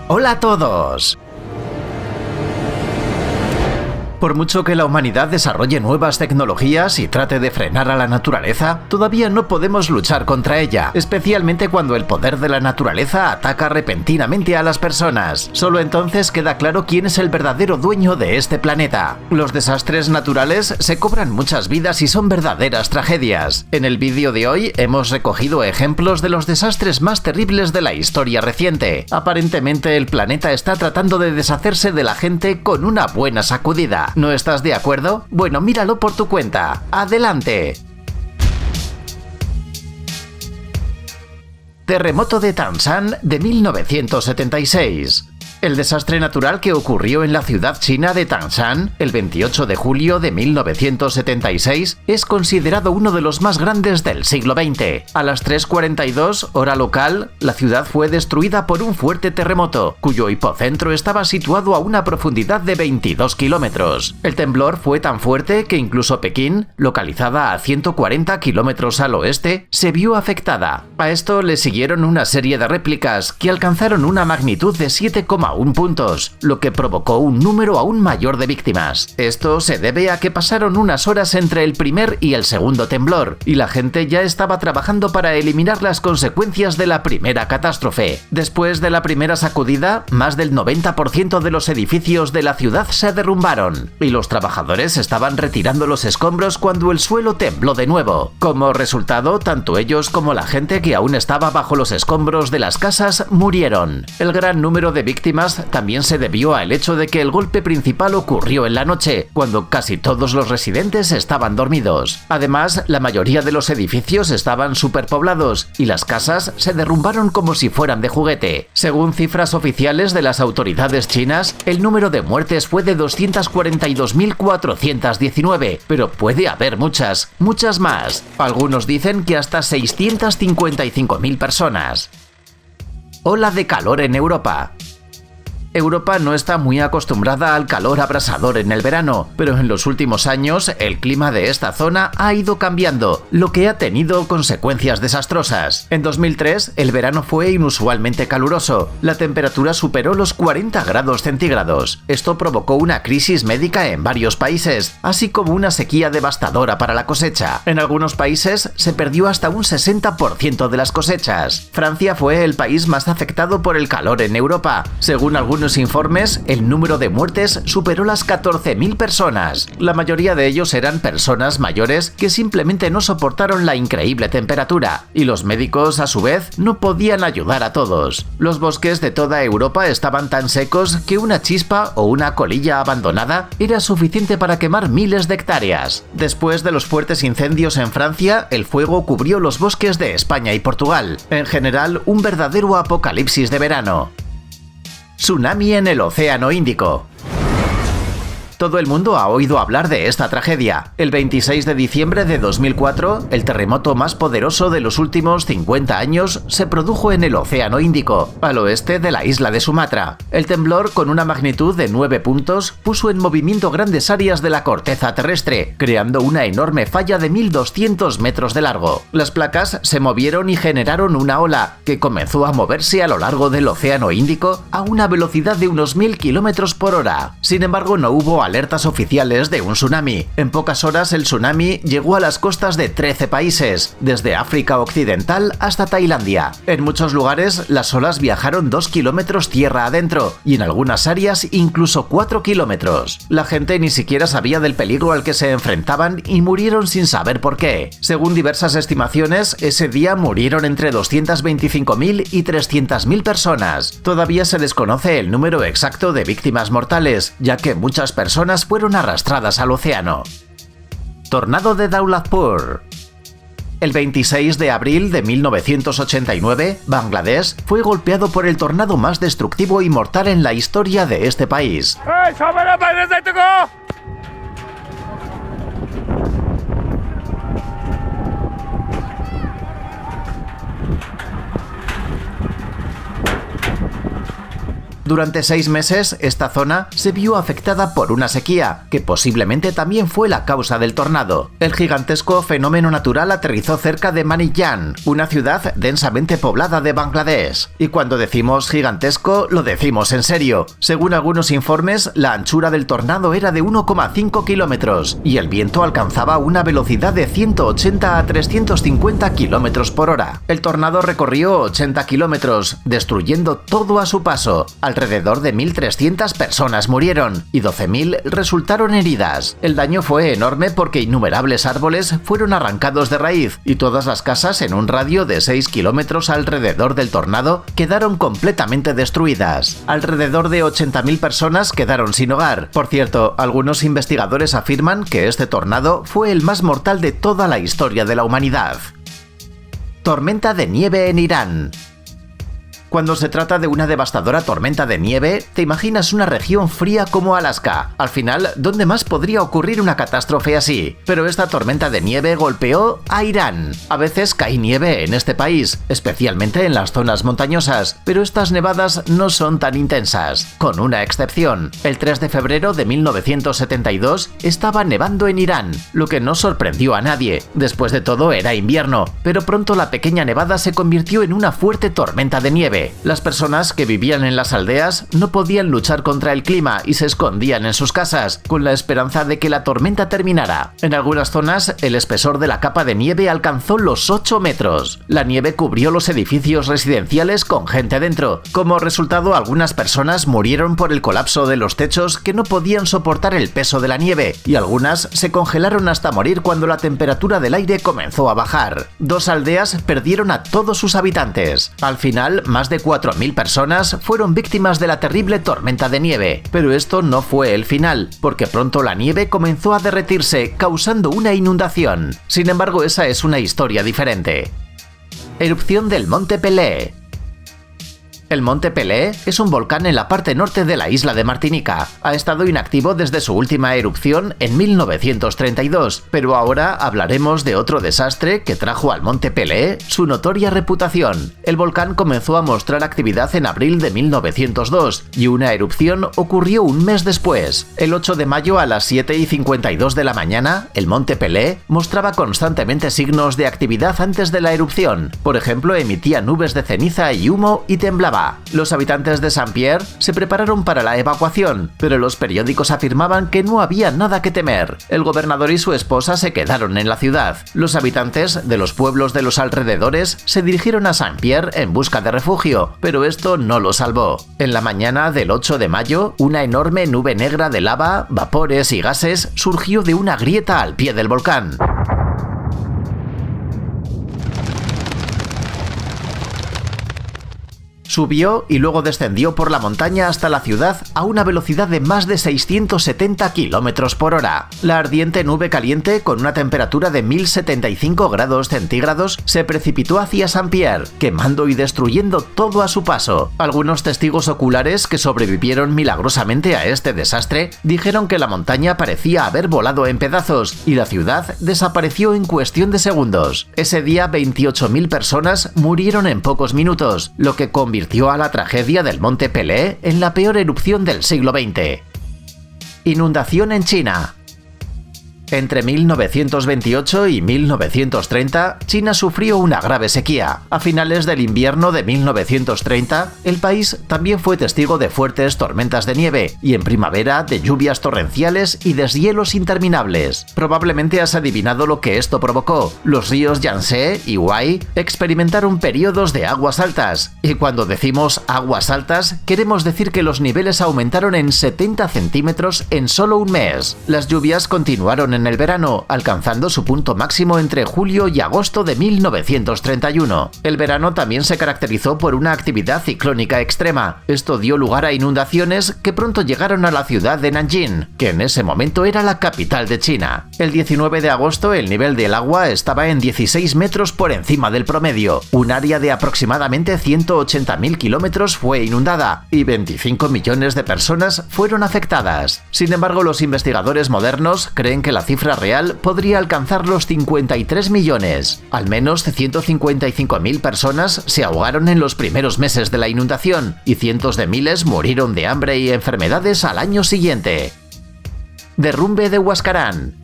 ¡Hola a todos! Por mucho que la humanidad desarrolle nuevas tecnologías y trate de frenar a la naturaleza, todavía no podemos luchar contra ella, especialmente cuando el poder de la naturaleza ataca repentinamente a las personas. Solo entonces queda claro quién es el verdadero dueño de este planeta. Los desastres naturales se cobran muchas vidas y son verdaderas tragedias. En el vídeo de hoy hemos recogido ejemplos de los desastres más terribles de la historia reciente. Aparentemente el planeta está tratando de deshacerse de la gente con una buena sacudida. ¿No estás de acuerdo? Bueno, míralo por tu cuenta. ¡Adelante! Terremoto de Tangshan de 1976. El desastre natural que ocurrió en la ciudad china de Tangshan el 28 de julio de 1976 es considerado uno de los más grandes del siglo XX. A las 3:42 hora local, la ciudad fue destruida por un fuerte terremoto, cuyo hipocentro estaba situado a una profundidad de 22 kilómetros. El temblor fue tan fuerte que incluso Pekín, localizada a 140 kilómetros al oeste, se vio afectada. A esto le siguieron una serie de réplicas que alcanzaron una magnitud de 7,1 puntos, lo que provocó un número aún mayor de víctimas. Esto se debe a que pasaron unas horas entre el primer y el segundo temblor, y la gente ya estaba trabajando para eliminar las consecuencias de la primera catástrofe. Después de la primera sacudida, más del 90% de los edificios de la ciudad se derrumbaron, y los trabajadores estaban retirando los escombros cuando el suelo tembló de nuevo. Como resultado, tanto ellos como la gente que aún estaba bajo los escombros de las casas murieron. El gran número de víctimas también se debió al hecho de que el golpe principal ocurrió en la noche, cuando casi todos los residentes estaban dormidos. Además, la mayoría de los edificios estaban superpoblados y las casas se derrumbaron como si fueran de juguete. Según cifras oficiales de las autoridades chinas, el número de muertes fue de 242.419, pero puede haber muchas más. Algunos dicen que hasta 655.000 personas. Ola de calor en Europa. Europa no está muy acostumbrada al calor abrasador en el verano, pero en los últimos años el clima de esta zona ha ido cambiando, lo que ha tenido consecuencias desastrosas. En 2003 el verano fue inusualmente caluroso, la temperatura superó los 40 grados centígrados. Esto provocó una crisis médica en varios países, así como una sequía devastadora para la cosecha. En algunos países se perdió hasta un 60% de las cosechas. Francia fue el país más afectado por el calor en Europa. Según algunos informes, el número de muertes superó las 14.000 personas. La mayoría de ellos eran personas mayores que simplemente no soportaron la increíble temperatura, y los médicos, a su vez, no podían ayudar a todos. Los bosques de toda Europa estaban tan secos que una chispa o una colilla abandonada era suficiente para quemar miles de hectáreas. Después de los fuertes incendios en Francia, el fuego cubrió los bosques de España y Portugal. En general, un verdadero apocalipsis de verano. Tsunami en el Océano Índico. Todo el mundo ha oído hablar de esta tragedia. El 26 de diciembre de 2004, el terremoto más poderoso de los últimos 50 años se produjo en el Océano Índico, al oeste de la isla de Sumatra. El temblor, con una magnitud de 9 puntos, puso en movimiento grandes áreas de la corteza terrestre, creando una enorme falla de 1.200 metros de largo. Las placas se movieron y generaron una ola, que comenzó a moverse a lo largo del Océano Índico a una velocidad de unos 1.000 kilómetros por hora. Sin embargo, no hubo alertas oficiales de un tsunami. En pocas horas el tsunami llegó a las costas de 13 países, desde África Occidental hasta Tailandia. En muchos lugares las olas viajaron 2 kilómetros tierra adentro y en algunas áreas incluso 4 kilómetros. La gente ni siquiera sabía del peligro al que se enfrentaban y murieron sin saber por qué. Según diversas estimaciones, ese día murieron entre 225.000 y 300.000 personas. Todavía se desconoce el número exacto de víctimas mortales, ya que muchas personas fueron arrastradas al océano. Tornado de Daulapur. El 26 de abril de 1989, Bangladesh fue golpeado por el tornado más destructivo y mortal en la historia de este país. Durante 6 meses, esta zona se vio afectada por una sequía, que posiblemente también fue la causa del tornado. El gigantesco fenómeno natural aterrizó cerca de Maniyang, una ciudad densamente poblada de Bangladesh. Y cuando decimos gigantesco, lo decimos en serio. Según algunos informes, la anchura del tornado era de 1,5 kilómetros y el viento alcanzaba una velocidad de 180 a 350 kilómetros por hora. El tornado recorrió 80 kilómetros, destruyendo todo a su paso. Alrededor de 1.300 personas murieron y 12.000 resultaron heridas. El daño fue enorme porque innumerables árboles fueron arrancados de raíz y todas las casas en un radio de 6 kilómetros alrededor del tornado quedaron completamente destruidas. Alrededor de 80.000 personas quedaron sin hogar. Por cierto, algunos investigadores afirman que este tornado fue el más mortal de toda la historia de la humanidad. Tormenta de nieve en Irán. Cuando se trata de una devastadora tormenta de nieve, te imaginas una región fría como Alaska. Al final, ¿dónde más podría ocurrir una catástrofe así? Pero esta tormenta de nieve golpeó a Irán. A veces cae nieve en este país, especialmente en las zonas montañosas, pero estas nevadas no son tan intensas, con una excepción. El 3 de febrero de 1972 estaba nevando en Irán, lo que no sorprendió a nadie. Después de todo era invierno, pero pronto la pequeña nevada se convirtió en una fuerte tormenta de nieve. Las personas que vivían en las aldeas no podían luchar contra el clima y se escondían en sus casas, con la esperanza de que la tormenta terminara. En algunas zonas, el espesor de la capa de nieve alcanzó los 8 metros. La nieve cubrió los edificios residenciales con gente dentro. Como resultado, algunas personas murieron por el colapso de los techos que no podían soportar el peso de la nieve, y algunas se congelaron hasta morir cuando la temperatura del aire comenzó a bajar. 2 aldeas perdieron a todos sus habitantes. Al final, más de 4.000 personas fueron víctimas de la terrible tormenta de nieve, pero esto no fue el final, porque pronto la nieve comenzó a derretirse, causando una inundación. Sin embargo, esa es una historia diferente. Erupción del Monte Pelée. El Monte Pelée es un volcán en la parte norte de la isla de Martinica. Ha estado inactivo desde su última erupción en 1932, pero ahora hablaremos de otro desastre que trajo al Monte Pelée su notoria reputación. El volcán comenzó a mostrar actividad en abril de 1902 y una erupción ocurrió un mes después. El 8 de mayo a las 7:52 de la mañana, el Monte Pelée mostraba constantemente signos de actividad antes de la erupción. Por ejemplo, emitía nubes de ceniza y humo y temblaba. Los habitantes de Saint-Pierre se prepararon para la evacuación, pero los periódicos afirmaban que no había nada que temer. El gobernador y su esposa se quedaron en la ciudad. Los habitantes de los pueblos de los alrededores se dirigieron a Saint-Pierre en busca de refugio, pero esto no lo salvó. En la mañana del 8 de mayo, una enorme nube negra de lava, vapores y gases surgió de una grieta al pie del volcán. Subió y luego descendió por la montaña hasta la ciudad a una velocidad de más de 670 km por hora. La ardiente nube caliente, con una temperatura de 1075 grados centígrados, se precipitó hacia Saint-Pierre, quemando y destruyendo todo a su paso. Algunos testigos oculares que sobrevivieron milagrosamente a este desastre dijeron que la montaña parecía haber volado en pedazos y la ciudad desapareció en cuestión de segundos. Ese día 28.000 personas murieron en pocos minutos, lo que convirtió a la tragedia del Monte Pelée en la peor erupción del siglo XX. Inundación en China. Entre 1928 y 1930, China sufrió una grave sequía. A finales del invierno de 1930, el país también fue testigo de fuertes tormentas de nieve y en primavera de lluvias torrenciales y deshielos interminables. Probablemente has adivinado lo que esto provocó. Los ríos Yangtze y Huai experimentaron periodos de aguas altas. Y cuando decimos aguas altas, queremos decir que los niveles aumentaron en 70 centímetros en solo un mes. Las lluvias continuaron en el verano, alcanzando su punto máximo entre julio y agosto de 1931. El verano también se caracterizó por una actividad ciclónica extrema. Esto dio lugar a inundaciones que pronto llegaron a la ciudad de Nanjing, que en ese momento era la capital de China. El 19 de agosto el nivel del agua estaba en 16 metros por encima del promedio. Un área de aproximadamente 180.000 kilómetros fue inundada y 25 millones de personas fueron afectadas. Sin embargo, los investigadores modernos creen que la cifra real podría alcanzar los 53 millones. Al menos 155.000 personas se ahogaron en los primeros meses de la inundación y cientos de miles murieron de hambre y enfermedades al año siguiente. Derrumbe de Huascarán.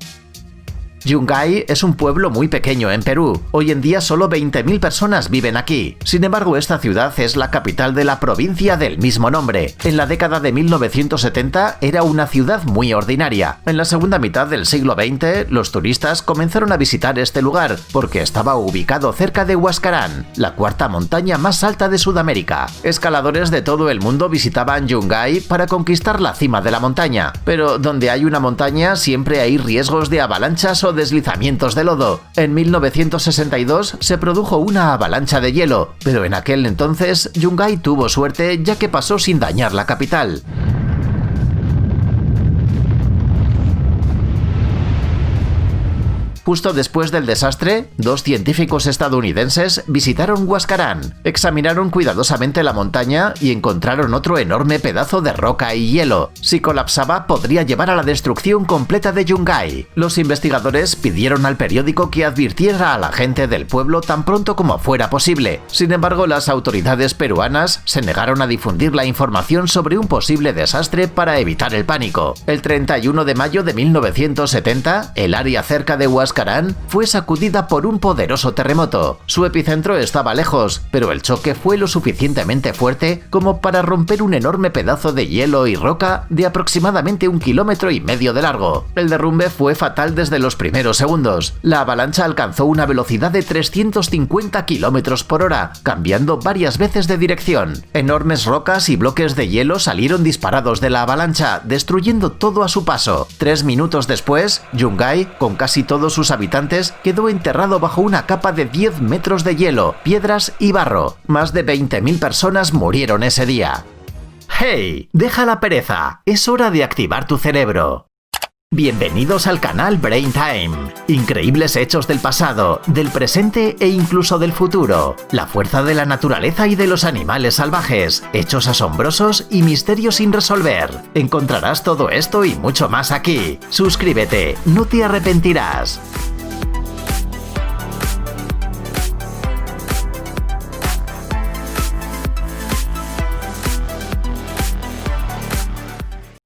Yungay es un pueblo muy pequeño en Perú. Hoy en día solo 20.000 personas viven aquí. Sin embargo, esta ciudad es la capital de la provincia del mismo nombre. En la década de 1970 era una ciudad muy ordinaria. En la segunda mitad del siglo XX, los turistas comenzaron a visitar este lugar porque estaba ubicado cerca de Huascarán, la cuarta montaña más alta de Sudamérica. Escaladores de todo el mundo visitaban Yungay para conquistar la cima de la montaña. Pero donde hay una montaña siempre hay riesgos de avalanchas o deslizamientos de lodo. En 1962 se produjo una avalancha de hielo, pero en aquel entonces Yungay tuvo suerte ya que pasó sin dañar la capital. Justo después del desastre, 2 científicos estadounidenses visitaron Huascarán, examinaron cuidadosamente la montaña y encontraron otro enorme pedazo de roca y hielo. Si colapsaba, podría llevar a la destrucción completa de Yungay. Los investigadores pidieron al periódico que advirtiera a la gente del pueblo tan pronto como fuera posible. Sin embargo, las autoridades peruanas se negaron a difundir la información sobre un posible desastre para evitar el pánico. El 31 de mayo de 1970, el área cerca de Huascarán fue sacudida por un poderoso terremoto. Su epicentro estaba lejos, pero el choque fue lo suficientemente fuerte como para romper un enorme pedazo de hielo y roca de aproximadamente 1,5 kilómetros de largo. El derrumbe fue fatal desde los primeros segundos. La avalancha alcanzó una velocidad de 350 kilómetros por hora, cambiando varias veces de dirección. Enormes rocas y bloques de hielo salieron disparados de la avalancha, destruyendo todo a su paso. 3 minutos después, Yungay, con casi todos sus habitantes, quedó enterrado bajo una capa de 10 metros de hielo, piedras y barro. Más de 20.000 personas murieron ese día. ¡Hey! ¡Deja la pereza! Es hora de activar tu cerebro. Bienvenidos al canal Brain Time. Increíbles hechos del pasado, del presente e incluso del futuro. La fuerza de la naturaleza y de los animales salvajes. Hechos asombrosos y misterios sin resolver. Encontrarás todo esto y mucho más aquí. Suscríbete, no te arrepentirás.